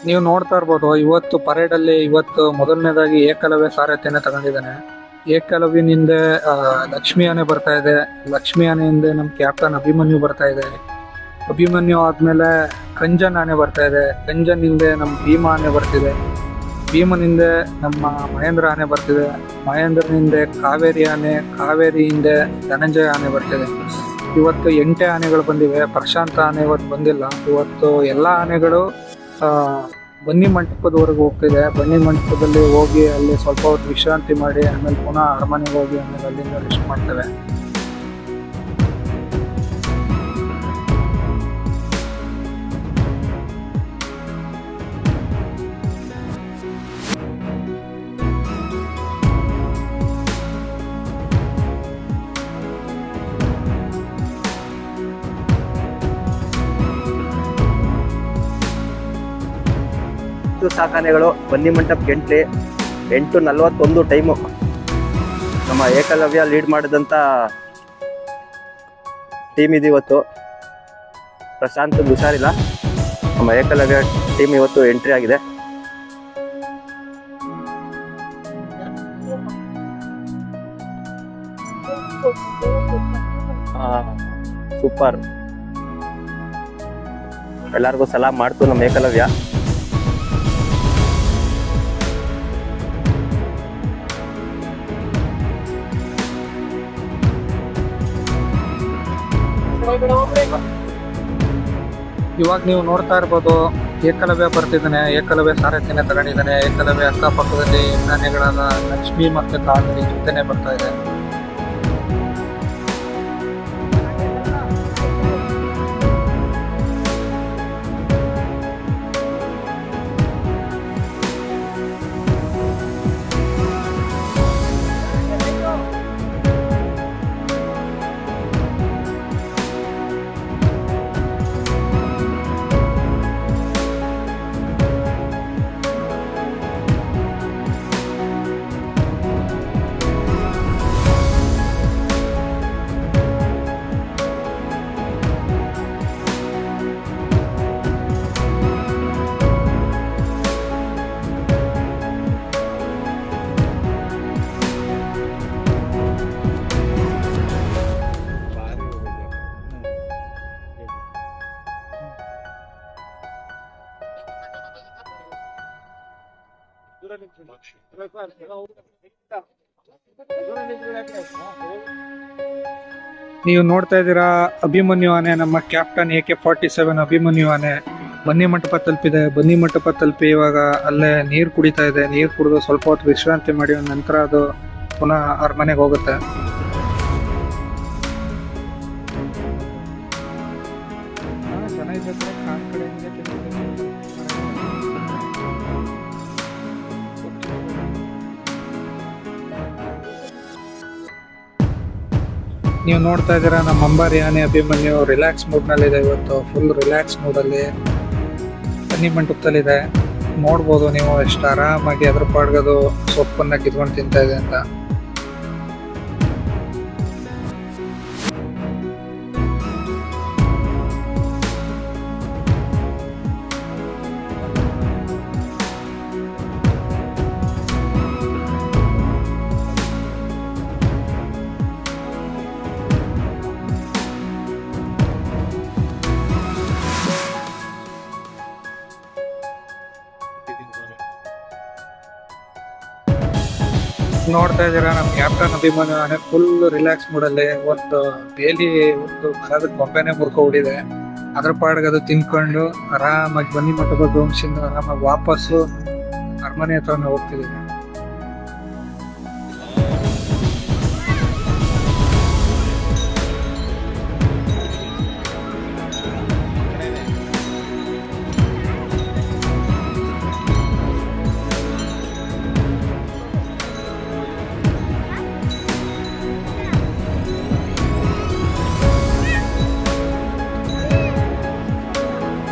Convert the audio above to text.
ನೀವು ನೋಡ್ತಾ ಇರ್ಬೋದು ಇವತ್ತು ಪರೇಡ್ ಅಲ್ಲಿ ಇವತ್ತು ಮೊದಲನೇದಾಗಿ ಏಕಲವ್ಯ ಸಾರಥ್ಯನ ತಗೊಂಡಿದ್ದಾನೆ. ಏಕಲವ್ಯನಿಂದ ಲಕ್ಷ್ಮಿ ಆನೆ ಬರ್ತಾ ಇದೆ. ಲಕ್ಷ್ಮಿ ಆನೆಯಿಂದ ನಮ್ಮ ಕ್ಯಾಪ್ಟನ್ ಅಭಿಮನ್ಯು ಬರ್ತಾ ಇದೆ. ಅಭಿಮನ್ಯು ಆದ್ಮೇಲೆ ಕಂಜನ್ ಆನೆ ಬರ್ತಾ ಇದೆ. ಕಂಜನ್ ಹಿಂದೆ ನಮ್ಮ ಭೀಮ ಆನೆ ಬರ್ತಿದೆ. ಭೀಮನಿಂದ ನಮ್ಮ ಮಹೇಂದ್ರ ಆನೆ ಬರ್ತಿದೆ. ಮಹೇಂದ್ರನಿಂದ ಕಾವೇರಿ ಆನೆ. ಕಾವೇರಿಯಿಂದ ಧನಂಜಯ ಆನೆ ಬರ್ತಿದೆ. ಇವತ್ತು 8 ಆನೆಗಳು ಬಂದಿವೆ. ಪ್ರಶಾಂತ ಆನೆ ಇವತ್ತು ಬಂದಿಲ್ಲ. ಇವತ್ತು ಎಲ್ಲ ಆನೆಗಳು ಬನ್ನಿ ಮಂಟಪದವರೆಗೂ ಹೋಗ್ತಿದೆ. ಬನ್ನಿ ಮಂಟಪದಲ್ಲಿ ಹೋಗಿ ಅಲ್ಲಿ ಸ್ವಲ್ಪ ಹೊತ್ತು ವಿಶ್ರಾಂತಿ ಮಾಡಿ ಆಮೇಲೆ ಪುನಃ ಅರಮನೆಗೆ ಹೋಗಿ ಆಮೇಲೆ ಅಲ್ಲಿಂದ ರೆಸ್ಟ್ ಮಾಡ್ತೇವೆ. ಸಾಕಾನೆಗಳು ಬನ್ನಿ ಮಂಟಪ ಗಂಟ್ಲಿ 8:41 ಟೈಮು. ನಮ್ಮ ಏಕಲವ್ಯ ಲೀಡ್ ಮಾಡಿದಂಥ ಟೀಮ್ ಇದು ಇವತ್ತು. ಪ್ರಶಾಂತ್ ಹುಷಾರಿಲ್ಲ. ನಮ್ಮ ಏಕಲವ್ಯ ಟೀಮ್ ಇವತ್ತು ಎಂಟ್ರಿ ಆಗಿದೆ. ಸೂಪರ್. ಎಲ್ಲರಿಗೂ ಸಲಾಮ್ ಮಾಡ್ತು ನಮ್ಮ ಏಕಲವ್ಯ. ಇವಾಗ ನೀವು ನೋಡ್ತಾ ಇರ್ಬೋದು ಏಕಲವ್ಯ ಬರ್ತಿದ್ದಾನೆ. ಏಕಲವ್ಯ ಸಾರಥ್ಯನ ತಗೊಂಡಿದ್ದಾನೆ. ಏಕಲವ್ಯ ಅಕ್ಕಪಕ್ಕದಲ್ಲಿ ಆನೆಗಳಾದ ಲಕ್ಷ್ಮಿ ಮತ್ತೆ ಕಾವೇರಿ ಜೊತೆನೆ ಬರ್ತಾ ಇದೆ. ನೀವು ನೋಡ್ತಾ ಇದ್ದೀರಾ ಅಭಿಮನ್ಯು ಆನೆ, ನಮ್ಮ ಕ್ಯಾಪ್ಟನ್ AK-47 ಅಭಿಮನ್ಯು ಆನೆ ಬನ್ನಿ ಮಂಟಪ ತಲುಪಿದೆ. ಬನ್ನಿ ಮಂಟಪ ತಲುಪಿ ಇವಾಗ ಅಲ್ಲೇ ನೀರು ಕುಡಿತಾ ಇದೆ. ನೀರು ಕುಡಿದು ಸ್ವಲ್ಪ ಹೊತ್ತು ವಿಶ್ರಾಂತಿ ಮಾಡಿ ನಂತರ ಅದು ಪುನಃ ಅರಮನೆಗೆ ಹೋಗುತ್ತೆ. ನೀವು ನೋಡ್ತಾ ಇದ್ದೀರಾ ನಮ್ಮ ಅಂಬಾರಿ ಆನೆ ಅಭಿಮನ್ಯು ರಿಲ್ಯಾಕ್ಸ್ ಮೂಡ್ನಲ್ಲಿದೆ. ಇವತ್ತು ಫುಲ್ ರಿಲ್ಯಾಕ್ಸ್ ಮೂಡಲ್ಲಿ ಬನ್ನಿ ಮಂಟಪದಲ್ಲಿದೆ. ನೋಡ್ಬೋದು ನೀವು ಎಷ್ಟು ಆರಾಮಾಗಿ ಅದ್ರ ಪಾಡ್ಗದು ಸೊಪ್ಪನ್ನ ಕಿತ್ಕೊಂಡು ತಿಂತಾ ಇದೆ ಅಂತ. ನೋಡ್ತಾ ಇದ್ದೀರಾ ನಮ್ಮ ಕ್ಯಾಪ್ಟನ್ ಅಭಿಮನ್ಯು ಆನೆ ಫುಲ್ ರಿಲ್ಯಾಕ್ಸ್ ಮೂಡಲ್ಲಿ. ಒಂದು ಬೇಲಿ ಒಂದು ಮರದ ಕೊಂಬೆನೆ ಮುರ್ಕೊಂಡ್ಬಿಟ್ಟಿದೆ. ಅದ್ರ ಪಾಡ್ಗೆ ಅದು ತಿನ್ಕೊಂಡು ಆರಾಮಾಗಿ ಬನ್ನಿ ಮಂಟಪ ಗೌನ್ಸಿಂದ ಆರಾಮಾಗಿ ವಾಪಸ್ಸು ಅರಮನೆ ಹತ್ರನೇ ಹೋಗ್ತಿದ್ದೀವಿ.